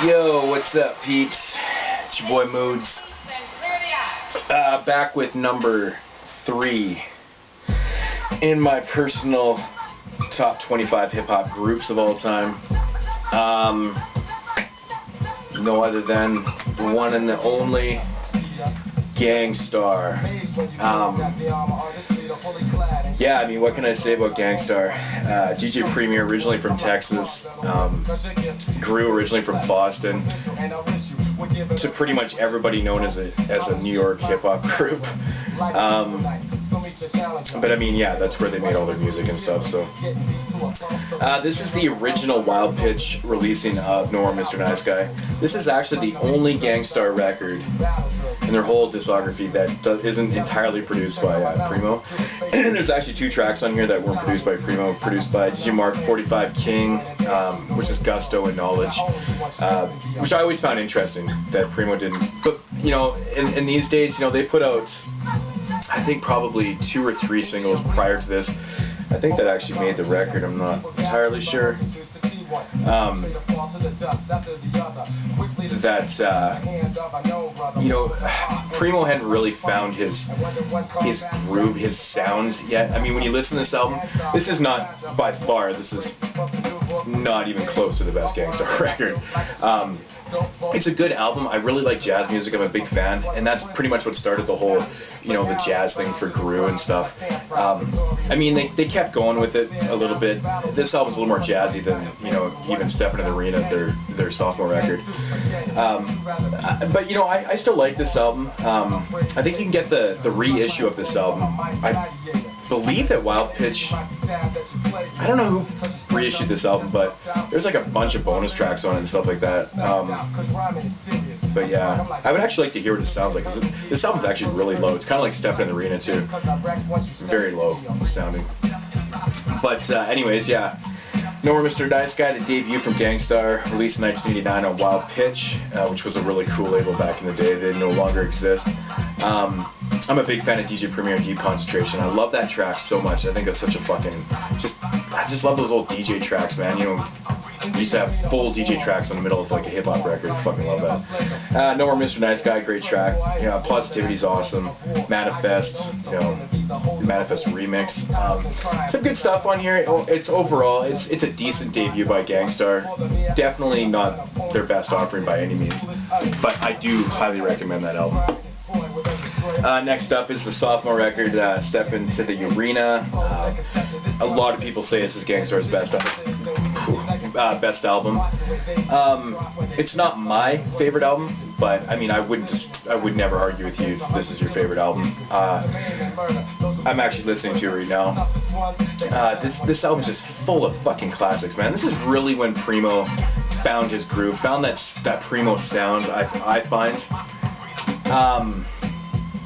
Yo, what's up, peeps? It's your boy Moods. Back with number 3 in my personal top 25 hip-hop groups of all time. No other than the one and the only Gang Starr. Yeah, I mean, what can I say about Gang Starr? DJ Premier, originally from Texas, grew originally from Boston, to pretty much everybody known as a New York hip-hop group. But I mean, yeah, that's where they made all their music and stuff, so. This is the original Wild Pitch releasing of No More Mr. Nice Guy. This is actually the only Gang Starr record in their whole discography that isn't entirely produced by Primo. There's actually 2 tracks on here that weren't produced by Primo, produced by DJ Mark 45 King, which is Gusto and Knowledge, which I always found interesting that Primo didn't. But, you know, in these days, you know, they put out, I think, probably 2 or 3 singles prior to this. I think that actually made the record, I'm not entirely sure. You know, Primo hadn't really found his groove, his sound yet. I mean, when you listen to this album, this is not, by far, this is not even close to the best Gang Starr record. It's a good album. I really like jazz music. I'm a big fan, and that's pretty much what started the whole, you know, the jazz thing for Gru and stuff. I mean, they kept going with it a little bit. This album's a little more jazzy than, you know, even Steppin' in the Arena, their sophomore record. But, you know, I still like this album. I think you can get the reissue of this album. I believe that Wild Pitch, I don't know who reissued this album, but there's like a bunch of bonus tracks on it and stuff like that. But yeah, I would actually like to hear what it sounds like, because this album's actually really low. It's kind of like Steppin' in the Arena too. Very low sounding. But anyways, yeah. No More Mr. Nice Guy, the debut from Gang Starr, released in 1989 on Wild Pitch, which was a really cool label back in the day. They no longer exist. I'm a big fan of DJ Premier and Deep Concentration. I love that track so much. I think that's such a fucking, I just love those old DJ tracks, man. You know, we used to have full DJ tracks in the middle of like a hip hop record. Fucking love that. No More Mr. Nice Guy, great track. Yeah, Positivity's awesome. Manifest, you know, the Manifest remix. Some good stuff on here. It's overall, it's a decent debut by Gang Starr. Definitely not their best offering by any means, but I do highly recommend that album. Next up is the sophomore record, Step Into the Arena. A lot of people say this is Gang Starr's best album. It's not my favorite album, but I mean, I would never argue with you if this is your favorite album. I'm actually listening to it right now. This album is just full of fucking classics, man. This is really when Primo found his groove, found that Primo sound. I find.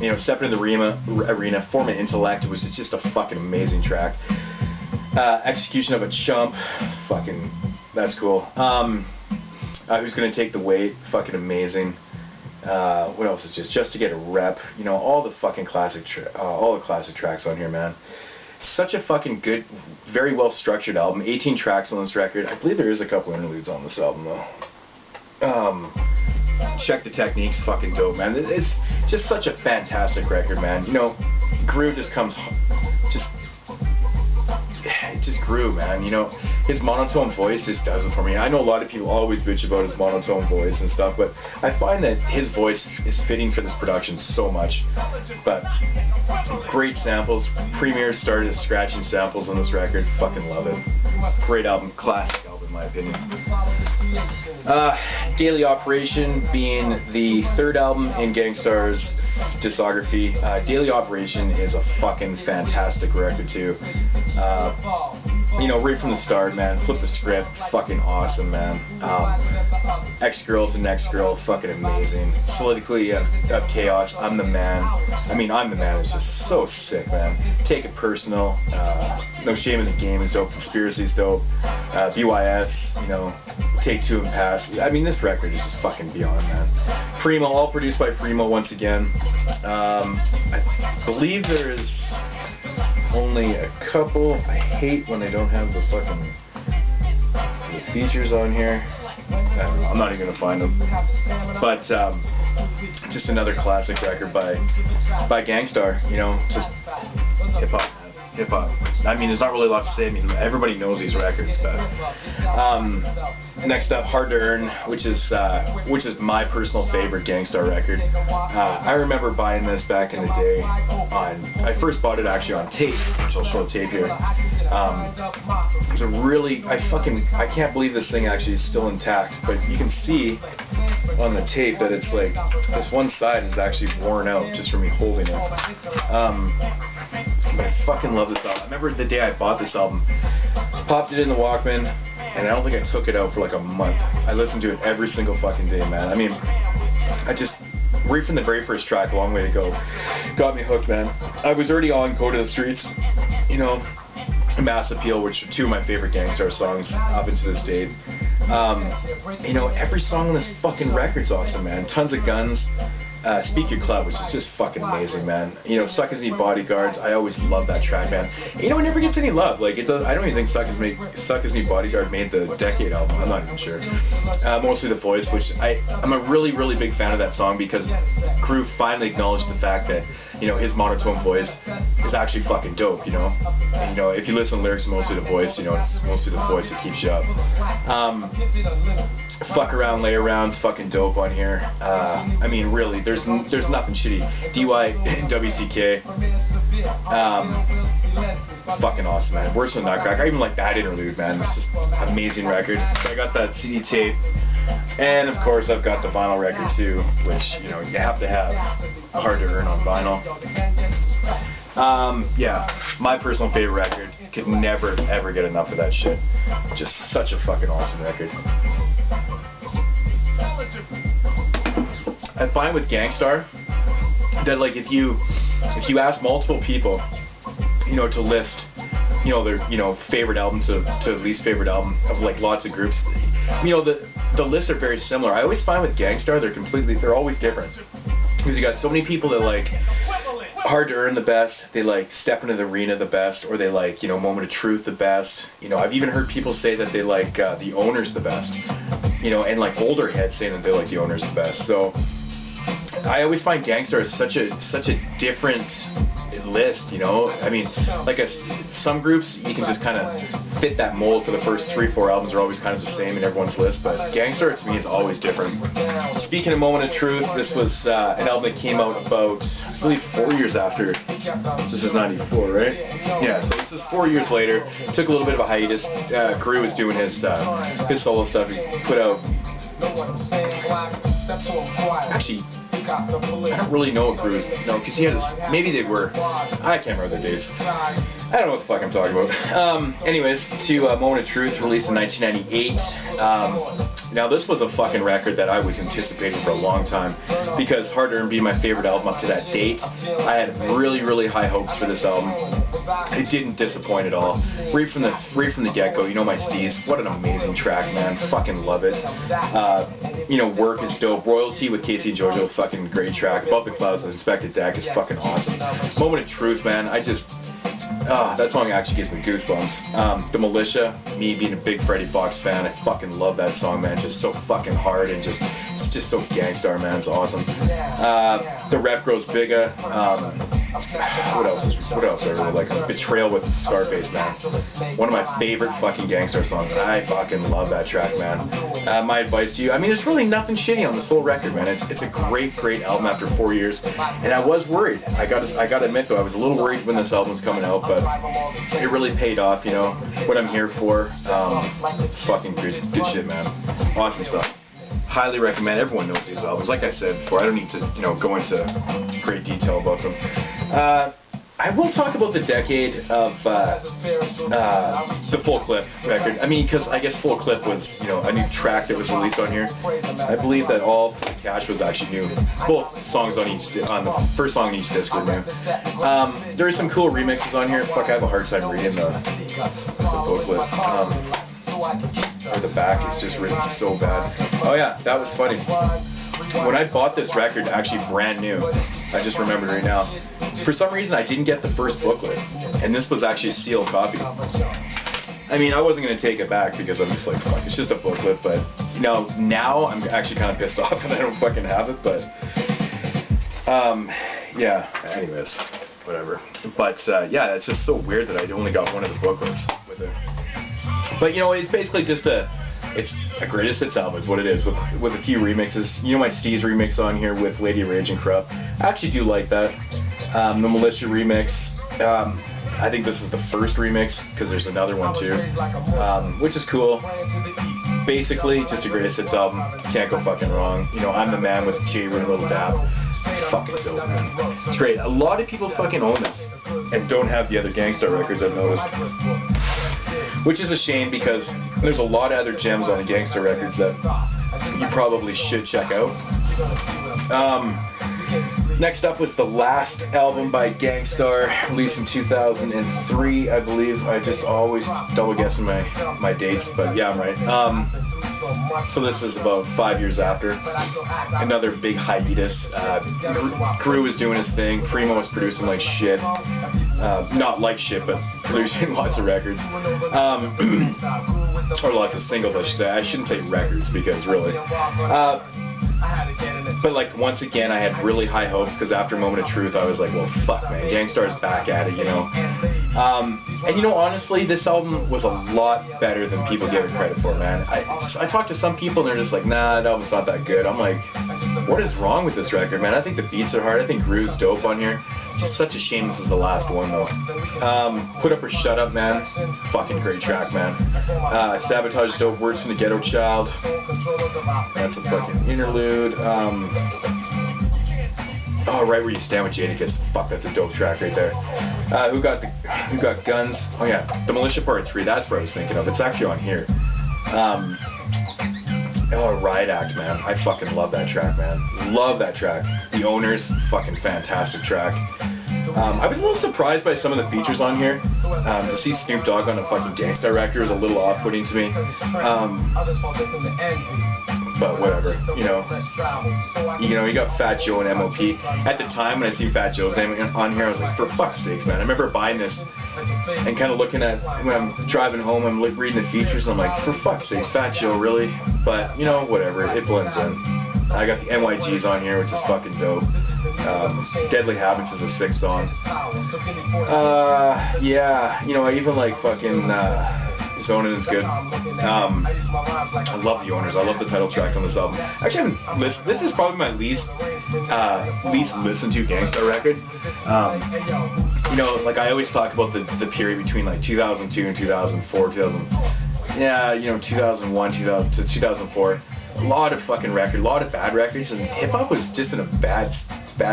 You know, Steppin' in the Arena, Form and Intellect was just a fucking amazing track. Execution of a Chump, fucking, that's cool. Who's Gonna Take the Weight, fucking amazing. What else is just to Get a Rep? You know, all the fucking classic tracks on here, man. Such a fucking good, very well structured album. 18 tracks on this record. I believe there is a couple interludes on this album though. Check the Technique's fucking dope, man. It's just such a fantastic record, man. You know, Gru just grew, man. You know, his monotone voice just does it for me. I know a lot of people always bitch about his monotone voice and stuff, but I find that his voice is fitting for this production so much. But great samples. Premier started scratching samples on this record. Fucking love it. Great album, classic album in my opinion. Daily Operation being the 3rd album in Gang Starr's discography. Daily Operation is a fucking fantastic record too. You know, right from the start, man, flip the script, fucking awesome, man. X-Girl to Next Girl, fucking amazing. Soliloquy of Chaos, I'm the Man. I mean, I'm the Man is just so sick, man. Take It Personal, No Shame in the Game is dope, Conspiracy's dope, BYS, you know, Take Two and Pass. I mean, this record is just fucking beyond, man. Primo, all produced by Primo once again. I believe there is only a couple. I hate when they don't have the fucking features on here. I don't know, I'm not even gonna find them. But just another classic record by Gang Starr. You know, just hip hop. Hip hop. I mean, there's not really a lot to say. I mean, everybody knows these records, but next up, Hard to Earn, which is my personal favorite Gang Starr record. I remember buying this back in the day. I first bought it actually on tape, which I'll show the tape here. It's a really, I can't believe this thing actually is still intact, but you can see on the tape that it's like this one side is actually worn out just from me holding it. But I fucking love this album. I remember the day I bought this album, popped it in the Walkman, and I don't think I took it out for like a month. I listened to it every single fucking day, man. I mean, I just, right from the very first track, Long Way to Go, got me hooked, man. I was already on Go to the Streets, you know, Mass Appeal, which are two of my favorite Gang Starr songs up until this date. You know, every song on this fucking record's awesome, man. Tons of Guns. Speak Your Club, which is just fucking amazing, man. You know, Suckers Need Bodyguards. I always love that track, man. You know, it never gets any love. Like, it does. I don't even think Suckers Need Bodyguard made the Decade album. I'm not even sure. Mostly The Voice, which I'm a really, really big fan of that song because Crew finally acknowledged the fact that, you know, his monotone voice is actually fucking dope, you know. And, you know, if you listen to lyrics, mostly The Voice, you know, it's mostly The Voice that keeps you up. Fuck Around, Lay Around's fucking dope on here. I mean, really, there's nothing shitty. DY WCK, fucking awesome, man. Worse than Nutcracker. I even like that interlude, man. It's just an amazing record. So I got that CD tape, and of course I've got the vinyl record too, which, you know, you have to have. Hard to Earn on vinyl. Yeah, my personal favorite record. Could never ever get enough of that shit. Just such a fucking awesome record. I find with Gang Starr that, like, if you ask multiple people, you know, to list, you know, their, you know, favorite album to least favorite album of, like, lots of groups, you know, the lists are very similar. I always find with Gang Starr they're always different, because you got so many people that like Hard to Earn the best, they like Step Into the Arena the best, or they like, you know, Moment of Truth the best. You know, I've even heard people say that they like The Owners the best, you know, and like older heads saying that they like The Owners the best. So I always find Gang Starr is such a different list, you know. I mean, like some groups you can just kind of fit that mold for the first 3-4 albums are always kind of the same in everyone's list, but Gang Starr to me is always different. Speaking of Moment of Truth, this was an album that came out about, I believe, 4 years after. This is 94, right? Yeah, so this is 4 years later. Took a little bit of a hiatus. Crew was doing his solo stuff. He put out, actually, I don't really know what Cruz. No, because he had maybe they were. I can't remember their dates. I don't know what the fuck I'm talking about. Anyways, to Moment of Truth, released in 1998. Now this was a fucking record that I was anticipating for a long time, because Hard to Earn being my favorite album up to that date, I had really, really high hopes for this album. It didn't disappoint at all. Right from the get-go, You Know My Steez, what an amazing track, man. Fucking love it. You know, Work is dope. Royalty with Casey and JoJo, fucking great track. Above the Clouds with Inspector Deck is fucking awesome. Moment of Truth, man, that song actually gives me goosebumps. The Militia, me being a big Freddie Fox fan, I fucking love that song, man. Just so fucking hard and it's just so Gang Starr, man. It's awesome. The Rep Grows Bigger. What else I really like? Betrayal with Scarface, man. One of my favorite fucking Gang Starr songs. I fucking love that track, man. My advice to you, I mean, there's really nothing shitty on this whole record, man. It's a great album after 4 years, and I was worried. I gotta admit though, I was a little worried when this album was coming out, but it really paid off, you know, what I'm here for. It's fucking good shit, man. Awesome stuff. Highly recommend. Everyone knows these albums. Like I said before, I don't need to, you know, go into great detail about them. I will talk about the decade of the Full Clip record. I mean, because I guess Full Clip was, you know, a new track that was released on here. I believe that All for the Cash was actually new. Both songs on the first song on each disc were new. There are some cool remixes on here. Fuck, I have a hard time reading the booklet. Or the back is just written so bad. Oh yeah, that was funny. When I bought this record, actually brand new, I just remembered right now, for some reason I didn't get the first booklet, and this was actually a sealed copy. I mean, I wasn't gonna take it back because I'm just like, fuck, it's just a booklet. But now I'm actually kind of pissed off and I don't fucking have it. But yeah. Anyways, whatever. But yeah, it's just so weird that I only got one of the booklets with it. But it's basically just it's a greatest hits album is what it is, with a few remixes. My Steez remix on here with Lady Rage and Corrupt. I actually do like that. The Militia remix. I think this is the first remix because there's another one too, which is cool. Basically, just a greatest hits album. Can't go fucking wrong. I'm the Man with J. Rue and Little Dab. It's fucking dope, man. It's great. A lot of people fucking own this and don't have the other Gang Starr records, I've noticed. Which is a shame because there's a lot of other gems on the Gang Starr records that you probably should check out. Next up was the last album by Gang Starr, released in 2003, I believe. I just always double guessing my dates, but yeah, I'm right. So this is about 5 years after. Another big hiatus. Crew was doing his thing. Primo was producing like shit. Not like shit, but producing lots of records. Or lots of singles, I should say. I shouldn't say records because really. But like once again, I had really high hopes because after Moment of Truth, I was like, well, fuck, man, Gang Starr's back at it, And honestly, this album was a lot better than people give it credit for, man. I talked to some people and they're just like, nah, that album's not that good. I'm like, what is wrong with this record, man? I think the beats are hard. I think Gru's dope on here. It's just such a shame this is the last one, though. Put Up or Shut Up, man. Fucking great track, man. Sabotage dope. Words from the Ghetto Child. That's a fucking interlude. Oh, Right Where You Stand with Jadakiss. Fuck, that's a dope track right there. Who got Guns? Oh yeah, The Militia Part 3. That's what I was thinking of. It's actually on here. Riot Act, man. I fucking love that track, man. Love that track. The Owners, fucking fantastic track. I was a little surprised by some of the features on here. To see Snoop Dogg on a fucking Gang Starr record was a little off-putting to me. But whatever, you got Fat Joe and M.O.P. At the time when I see Fat Joe's name on here, I was like, for fuck's sakes, man. I remember buying this and kind of looking at, when I'm driving home, I'm reading the features, and I'm like, for fuck's sakes, Fat Joe, really? But, whatever, it blends in. I got the NYGs on here, which is fucking dope. Deadly Habits is a sick song. Yeah, I even like fucking Zonin is good. I love The Owners. I love the title track on this album. Actually, this is probably my least listened to Gang Starr record. Like I always talk about the period between like 2002 and 2004, 2001, 2000 to 2004. A lot of fucking records, a lot of bad records, and hip hop was just in a bad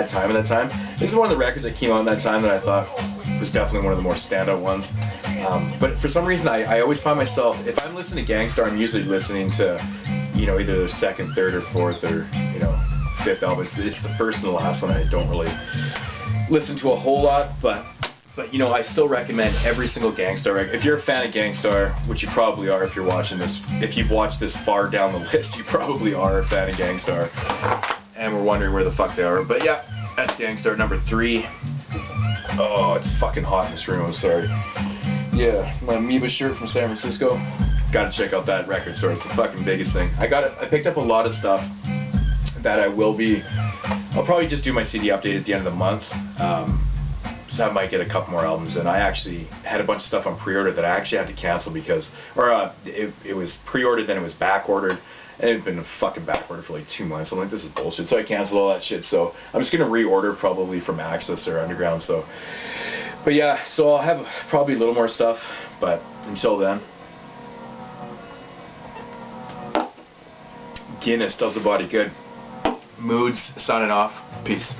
time at that time. This is one of the records that came out at that time that I thought was definitely one of the more standout ones. But for some reason, I always find myself, if I'm listening to Gang Starr, I'm usually listening to, either their second, third, or fourth, or fifth album. It's the first and the last one I don't really listen to a whole lot, but I still recommend every single Gang Starr record. If you're a fan of Gang Starr, which you probably are if you're watching this, if you've watched this far down the list, you probably are a fan of Gang Starr. And we're wondering where the fuck they are. But yeah, that's Gang Starr number 3. Oh, it's fucking hot in this room, I'm sorry. Yeah, my Amoeba shirt from San Francisco. Gotta check out that record store, it's the fucking biggest thing. I picked up a lot of stuff that I'll probably just do my CD update at the end of the month. So I might get a couple more albums, and I actually had a bunch of stuff on pre-order that I actually had to cancel because, it was pre-ordered, then it was back-ordered, and it had been fucking back-ordered for like 2 months. I'm like, this is bullshit, so I canceled all that shit. So I'm just gonna reorder probably from Access or Underground. But yeah, so I'll have probably a little more stuff, but until then, Guinness does the body good. Moods signing off. Peace.